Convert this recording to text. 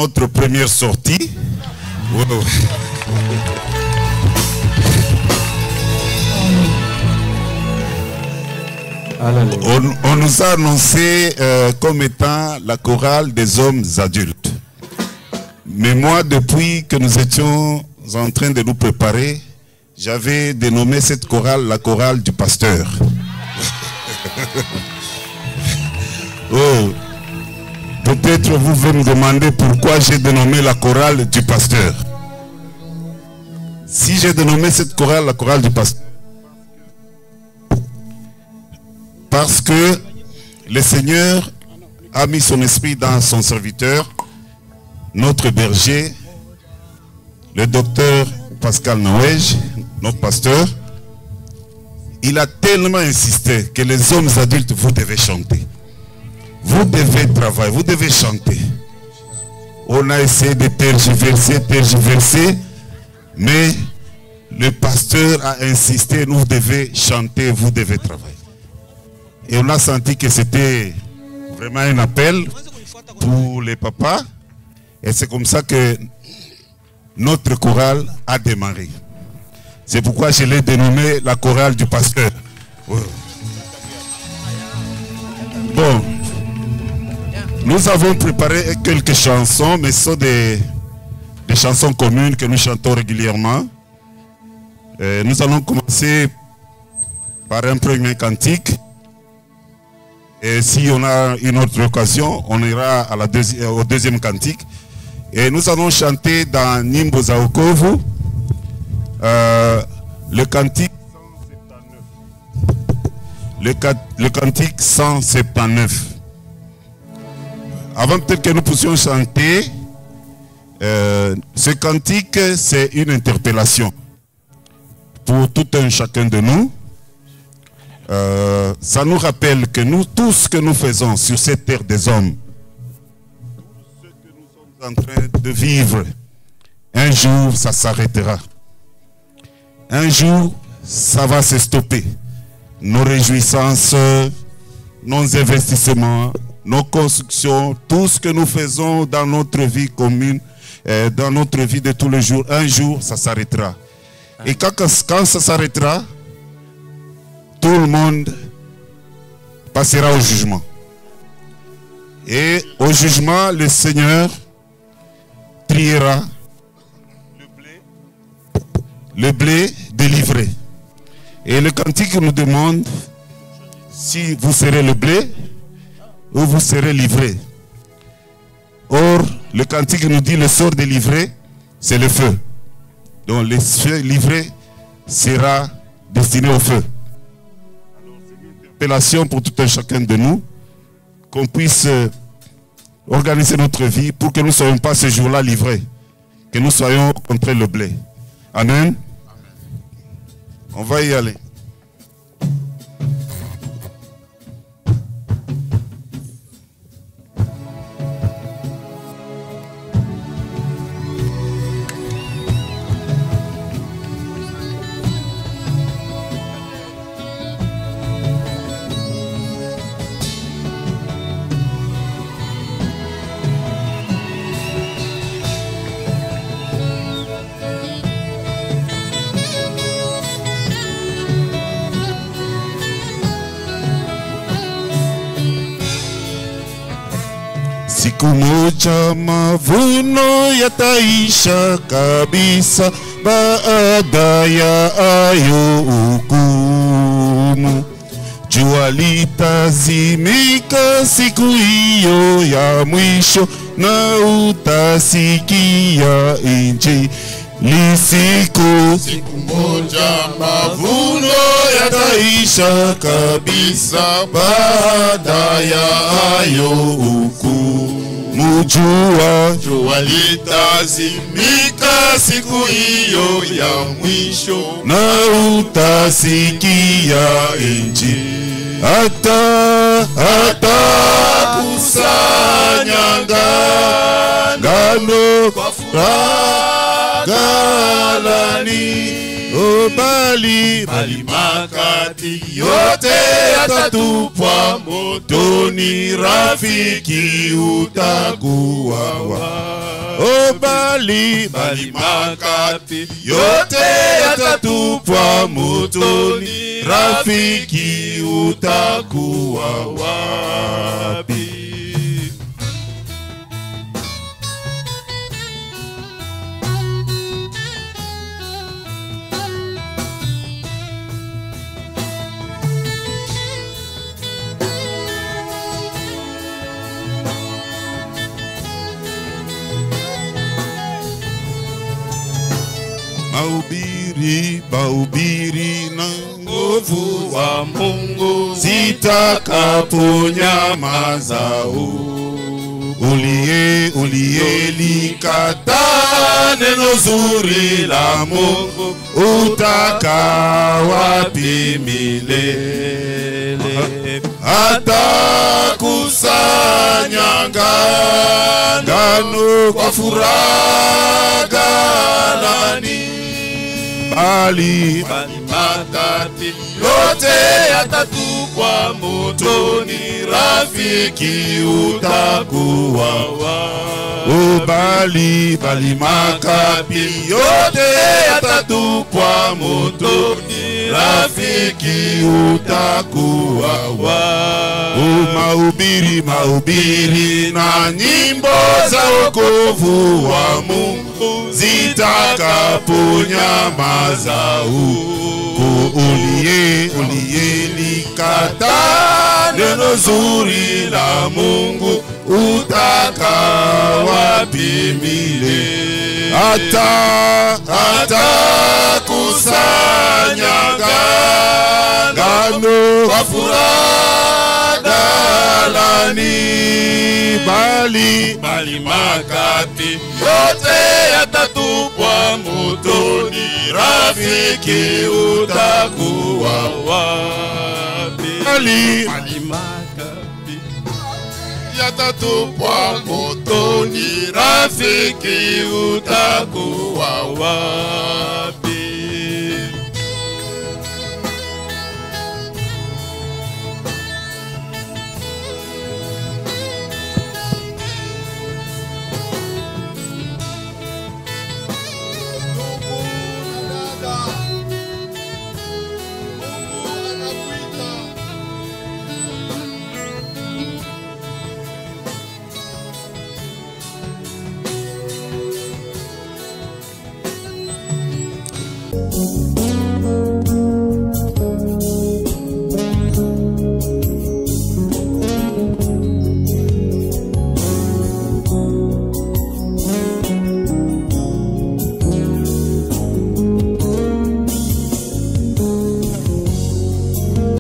notre première sortie. Wow. On nous a annoncé comme étant la chorale des hommes adultes. Mais moi, depuis que nous étions en train de nous préparer, j'avais dénommé cette chorale la chorale du pasteur. Oh, peut-être vous pouvez me demander pourquoi j'ai dénommé la chorale du pasteur. Si j'ai dénommé cette chorale la chorale du pasteur, parce que le Seigneur a mis son esprit dans son serviteur, notre berger, le docteur Pascal Noëge, notre pasteur. Il a tellement insisté que les hommes adultes, vous devez chanter. Vous devez travailler, vous devez chanter. On a essayé de tergiverser, mais le pasteur a insisté, vous devez chanter, vous devez travailler. Et on a senti que c'était vraiment un appel pour les papas. Et c'est comme ça que notre chorale a démarré. C'est pourquoi je l'ai dénommé la chorale du pasteur. Bon, nous avons préparé quelques chansons, mais ce sont des chansons communes que nous chantons régulièrement. Nous allons commencer par un premier cantique. Et si on a une autre occasion, on ira à au deuxième cantique. Et nous allons chanter dans Nyimbo za Wokovu le cantique 179. Le cantique 179. Avant peut-être que nous puissions chanter, ce cantique, c'est une interpellation pour tout un chacun de nous. Ça nous rappelle que nous, tout ce que nous faisons sur cette terre des hommes, tout ce que nous sommes en train de vivre, un jour ça s'arrêtera. Un jour ça va se stopper. Nos réjouissances, nos investissements, nos constructions, tout ce que nous faisons dans notre vie commune, dans notre vie de tous les jours, un jour ça s'arrêtera. Et quand ça s'arrêtera, tout le monde passera au jugement. Et au jugement, le Seigneur triera le blé délivré. Et le cantique nous demande si vous serez le blé ou vous serez livré. Or, le cantique nous dit le sort délivré, c'est le feu. Donc, le feu livré sera destiné au feu. Appellation pour tout un chacun de nous, qu'on puisse organiser notre vie pour que nous ne soyons pas ce jour-là livrés, que nous soyons contre le blé. Amen. On va y aller. Siku moja mavuno yataisha kabisa, baada ya hayo hukumu. Jua litazimika siku hiyo ya mwisho, na utasikia injili. Siku moja mavuno yataisha kabisa, baada ya hayo hukumu. Jua litazimika siku hiyo ya mwisho, na utasikia injili. Hata kusanya ngano kwa furaha ghalani, bali makati yote yatatupwa motoni, rafiki utakuwa wapi? Bali makapi yote yatatupwa motoni, rafiki utakuwa wapi? Mahubiri na nguvu wa Mungu zitakaponyamaza, uliyelikataa neno zuri la Mungu, utakaa wapi milele? Atakusanya ngano kwa furaha ghalani, bali makapi yote yatatupwa motoni, rafiki utakuwa wapi? Bali makapi yote yatatupwa motoni, rafiki utakuwa wapi? Mahubiri na nyimbo za wokovu wa Mungu zitakaponyamaza, uliyelikataa neno zuri la Mungu, utakaa wapi milele? Atakusanya ngano kwa furaha ghalani, bali makapi yote yatatupwa motoni, rafiki utakuwa wapi? Bali makapi yatatupwa motoni, rafiki utakuwa wapi?